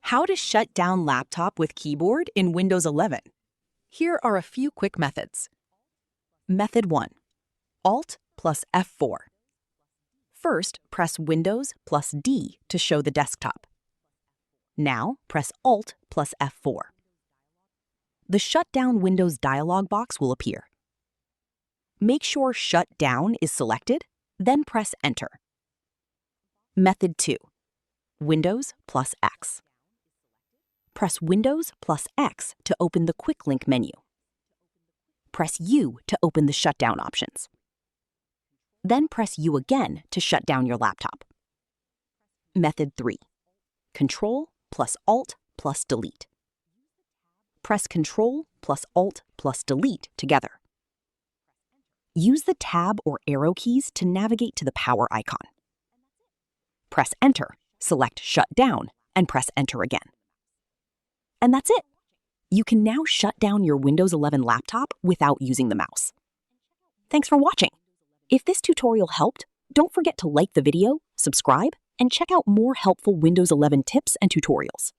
How to shut down laptop with keyboard in Windows 11. Here are a few quick methods. Method 1. Alt plus F4. First, press Windows plus D to show the desktop. Now, press Alt plus F4. The Shutdown Windows dialog box will appear. Make sure Shut Down is selected, then press Enter. Method 2. Windows plus X. Press Windows plus X to open the Quick Link menu. Press U to open the shutdown options. Then press U again to shut down your laptop. Method 3. Control plus Alt plus Delete. Press Control plus Alt plus Delete together. Use the Tab or arrow keys to navigate to the power icon. Press Enter, select Shut Down, and press Enter again. And that's it. You can now shut down your Windows 11 laptop without using the mouse. Thanks for watching. If this tutorial helped, don't forget to like the video, subscribe, and check out more helpful Windows 11 tips and tutorials.